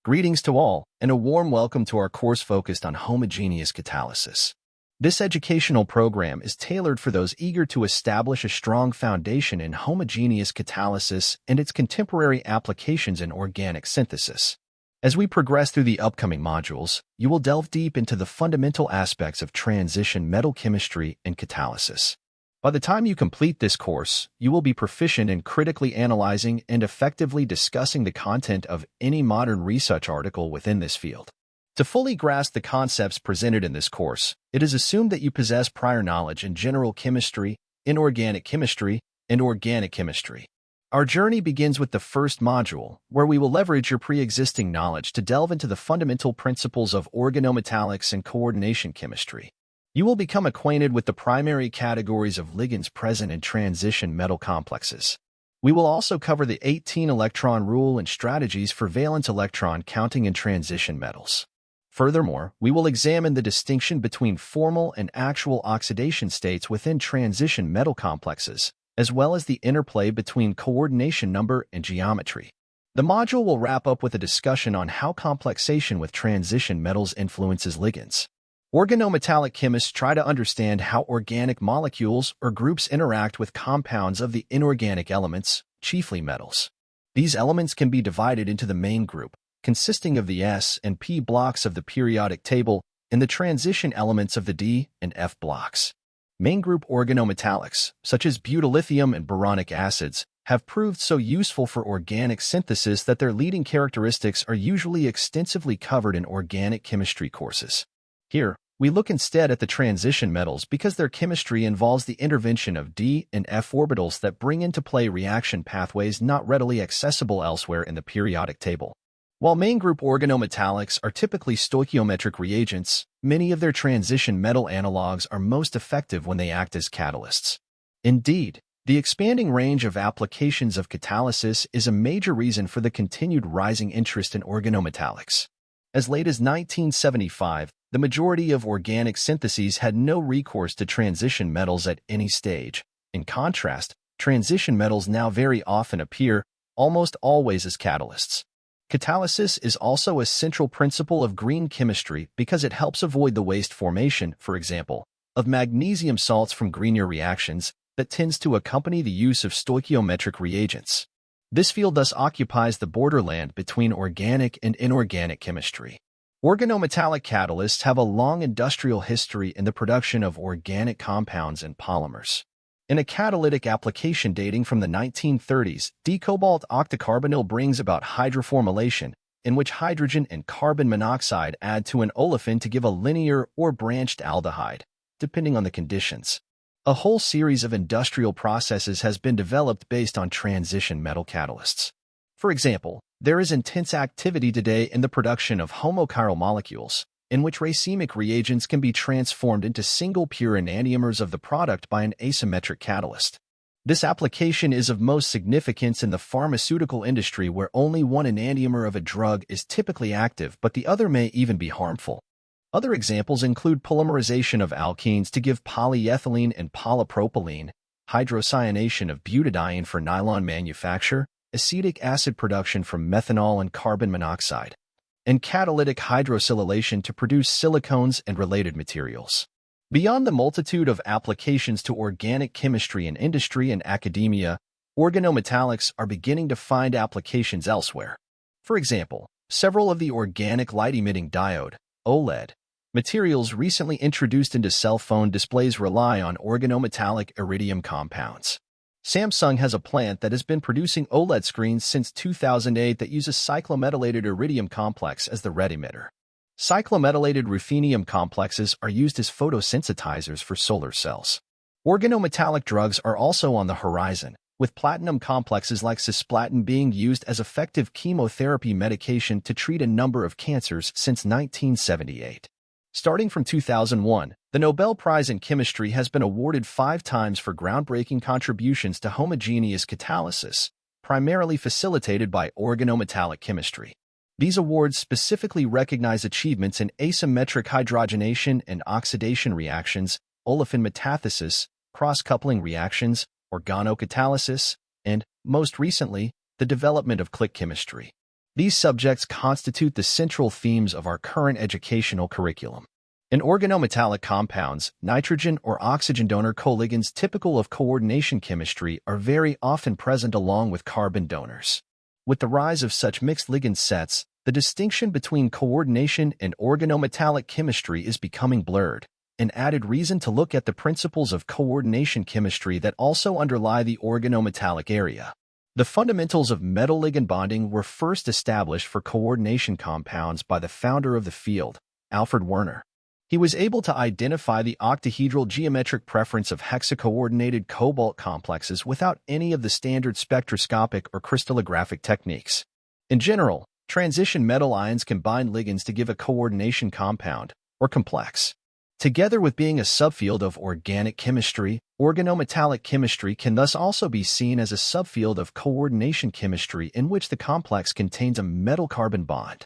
Greetings to all, and a warm welcome to our course focused on homogeneous catalysis. This educational program is tailored for those eager to establish a strong foundation in homogeneous catalysis and its contemporary applications in organic synthesis. As we progress through the upcoming modules, you will delve deep into the fundamental aspects of transition metal chemistry and catalysis. By the time you complete this course, you will be proficient in critically analyzing and effectively discussing the content of any modern research article within this field. To fully grasp the concepts presented in this course, it is assumed that you possess prior knowledge in general chemistry, inorganic chemistry, and organic chemistry. Our journey begins with the first module, where we will leverage your pre-existing knowledge to delve into the fundamental principles of organometallics and coordination chemistry. You will become acquainted with the primary categories of ligands present in transition metal complexes. We will also cover the 18-electron rule and strategies for valence electron counting in transition metals. Furthermore, we will examine the distinction between formal and actual oxidation states within transition metal complexes, as well as the interplay between coordination number and geometry. The module will wrap up with a discussion on how complexation with transition metals influences ligands. Organometallic chemists try to understand how organic molecules or groups interact with compounds of the inorganic elements, chiefly metals. These elements can be divided into the main group, consisting of the S and P blocks of the periodic table, and the transition elements of the D and F blocks. Main group organometallics, such as butyllithium and boronic acids, have proved so useful for organic synthesis that their leading characteristics are usually extensively covered in organic chemistry courses. Here, we look instead at the transition metals because their chemistry involves the intervention of d and f orbitals that bring into play reaction pathways not readily accessible elsewhere in the periodic table. While main group organometallics are typically stoichiometric reagents, many of their transition metal analogues are most effective when they act as catalysts. Indeed, the expanding range of applications of catalysis is a major reason for the continued rising interest in organometallics. As late as 1975, the majority of organic syntheses had no recourse to transition metals at any stage. In contrast, transition metals now very often appear, almost always as catalysts. Catalysis is also a central principle of green chemistry because it helps avoid the waste formation, for example, of magnesium salts from Grignard reactions that tends to accompany the use of stoichiometric reagents. This field thus occupies the borderland between organic and inorganic chemistry. Organometallic catalysts have a long industrial history in the production of organic compounds and polymers. In a catalytic application dating from the 1930s, D-cobalt octocarbonyl brings about hydroformylation, in which hydrogen and carbon monoxide add to an olefin to give a linear or branched aldehyde, depending on the conditions. A whole series of industrial processes has been developed based on transition metal catalysts. For example, there is intense activity today in the production of homochiral molecules, in which racemic reagents can be transformed into single pure enantiomers of the product by an asymmetric catalyst. This application is of most significance in the pharmaceutical industry where only one enantiomer of a drug is typically active but the other may even be harmful. Other examples include polymerization of alkenes to give polyethylene and polypropylene, hydrocyanation of butadiene for nylon manufacture, acetic acid production from methanol and carbon monoxide, and catalytic hydrosilylation to produce silicones and related materials. Beyond the multitude of applications to organic chemistry in industry and academia, organometallics are beginning to find applications elsewhere. For example, several of the organic light-emitting diode, OLED, materials recently introduced into cell phone displays rely on organometallic iridium compounds. Samsung has a plant that has been producing OLED screens since 2008 that uses cyclometallic iridium complex as the red emitter. Cyclometallic ruthenium complexes are used as photosensitizers for solar cells. Organometallic drugs are also on the horizon, with platinum complexes like cisplatin being used as effective chemotherapy medication to treat a number of cancers since 1978. Starting from 2001, the Nobel Prize in Chemistry has been awarded 5 times for groundbreaking contributions to homogeneous catalysis, primarily facilitated by organometallic chemistry. These awards specifically recognize achievements in asymmetric hydrogenation and oxidation reactions, olefin metathesis, cross-coupling reactions, organocatalysis, and, most recently, the development of click chemistry. These subjects constitute the central themes of our current educational curriculum. In organometallic compounds, nitrogen or oxygen donor coligands typical of coordination chemistry are very often present along with carbon donors. With the rise of such mixed ligand sets, the distinction between coordination and organometallic chemistry is becoming blurred, an added reason to look at the principles of coordination chemistry that also underlie the organometallic area. The fundamentals of metal-ligand bonding were first established for coordination compounds by the founder of the field, Alfred Werner. He was able to identify the octahedral geometric preference of hexacoordinated cobalt complexes without any of the standard spectroscopic or crystallographic techniques. In general, transition metal ions can bind ligands to give a coordination compound, or complex. Together with being a subfield of organic chemistry, organometallic chemistry can thus also be seen as a subfield of coordination chemistry in which the complex contains a metal-carbon bond.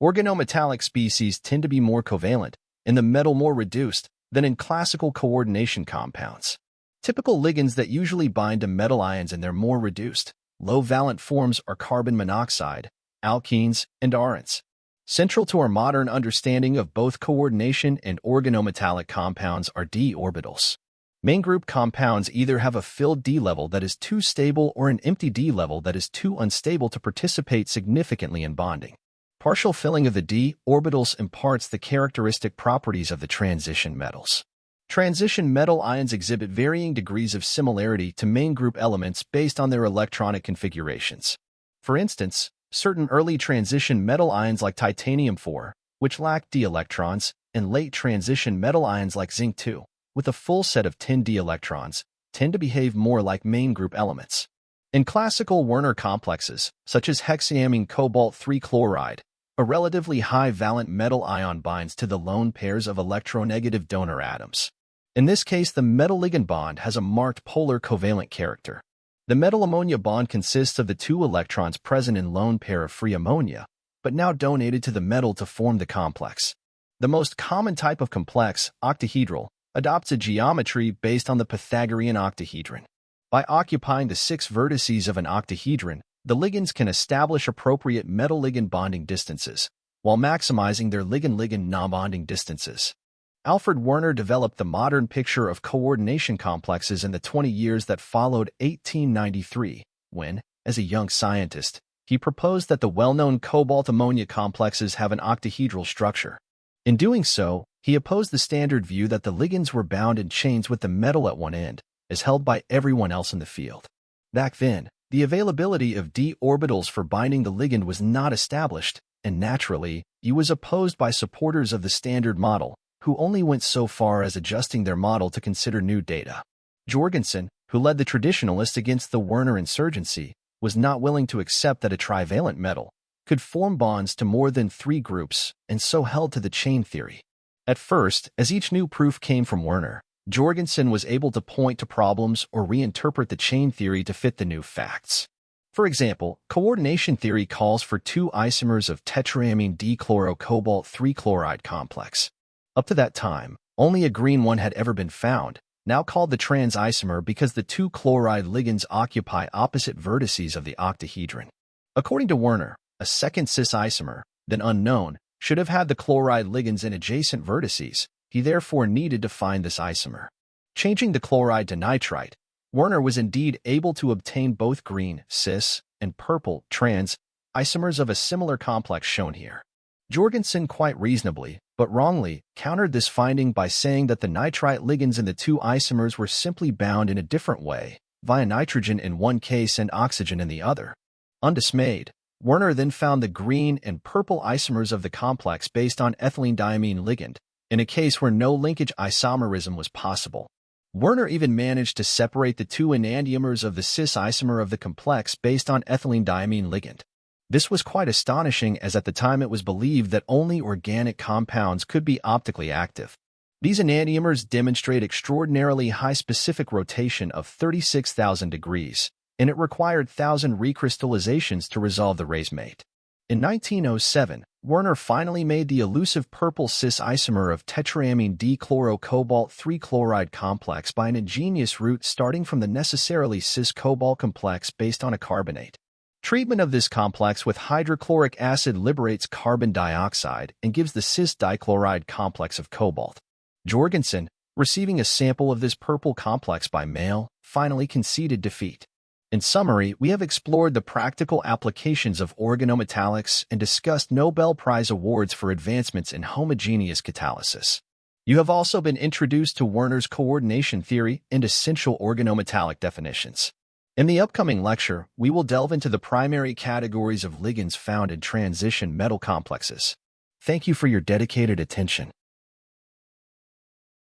Organometallic species tend to be more covalent, and the metal more reduced, than in classical coordination compounds. Typical ligands that usually bind to metal ions in their more reduced, low-valent forms are carbon monoxide, alkenes, and arenes. Central to our modern understanding of both coordination and organometallic compounds are d-orbitals. Main group compounds either have a filled d level that is too stable or an empty d level that is too unstable to participate significantly in bonding. Partial filling of the d-orbitals imparts the characteristic properties of the transition metals. Transition metal ions exhibit varying degrees of similarity to main group elements based on their electronic configurations. For instance, certain early transition metal ions like titanium-4, which lack d electrons, and late transition metal ions like zinc-2, with a full set of 10 d electrons, tend to behave more like main group elements. In classical Werner complexes, such as hexammine cobalt-3 chloride, a relatively high valent metal ion binds to the lone pairs of electronegative donor atoms. In this case, the metal-ligand bond has a marked polar covalent character. The metal-ammonia bond consists of the 2 electrons present in lone pair of free ammonia, but now donated to the metal to form the complex. The most common type of complex, octahedral, adopts a geometry based on the Pythagorean octahedron. By occupying the 6 vertices of an octahedron, the ligands can establish appropriate metal-ligand bonding distances, while maximizing their ligand-ligand non-bonding distances. Alfred Werner developed the modern picture of coordination complexes in the 20 years that followed 1893, when, as a young scientist, he proposed that the well-known cobalt-ammonia complexes have an octahedral structure. In doing so, he opposed the standard view that the ligands were bound in chains with the metal at one end, as held by everyone else in the field. Back then, the availability of d-orbitals for binding the ligand was not established, and naturally, he was opposed by supporters of the standard model, who only went so far as adjusting their model to consider new data. Jorgensen, who led the traditionalists against the Werner insurgency, was not willing to accept that a trivalent metal could form bonds to more than 3 groups, and so held to the chain theory. At first, as each new proof came from Werner, Jorgensen was able to point to problems or reinterpret the chain theory to fit the new facts. For example, coordination theory calls for 2 isomers of tetraamine dichlorocobalt-3 chloride complex. Up to that time, only a green one had ever been found, now called the trans isomer because the 2 chloride ligands occupy opposite vertices of the octahedron. According to Werner, a second cis isomer, then unknown, should have had the chloride ligands in adjacent vertices. He therefore needed to find this isomer. Changing the chloride to nitrite, Werner was indeed able to obtain both green, cis, and purple, trans, isomers of a similar complex shown here. Jorgensen quite reasonably, but wrongly, countered this finding by saying that the nitrite ligands in the 2 isomers were simply bound in a different way, via nitrogen in one case and oxygen in the other. Undismayed, Werner then found the green and purple isomers of the complex based on ethylene-diamine ligand, in a case where no linkage isomerism was possible. Werner even managed to separate the 2 enantiomers of the cis isomer of the complex based on ethylene-diamine ligand. This was quite astonishing, as at the time it was believed that only organic compounds could be optically active. These enantiomers demonstrate extraordinarily high specific rotation of 36,000 degrees, and it required 1,000 recrystallizations to resolve the race mate. In 1907, Werner finally made the elusive purple cis isomer of tetraamine dichlorocobalt-3 chloride complex by an ingenious route starting from the necessarily cis cobalt complex based on a carbonate. Treatment of this complex with hydrochloric acid liberates carbon dioxide and gives the cis-dichloride complex of cobalt. Jorgensen, receiving a sample of this purple complex by mail, finally conceded defeat. In summary, we have explored the practical applications of organometallics and discussed Nobel Prize awards for advancements in homogeneous catalysis. You have also been introduced to Werner's coordination theory and essential organometallic definitions. In the upcoming lecture, we will delve into the primary categories of ligands found in transition metal complexes. Thank you for your dedicated attention.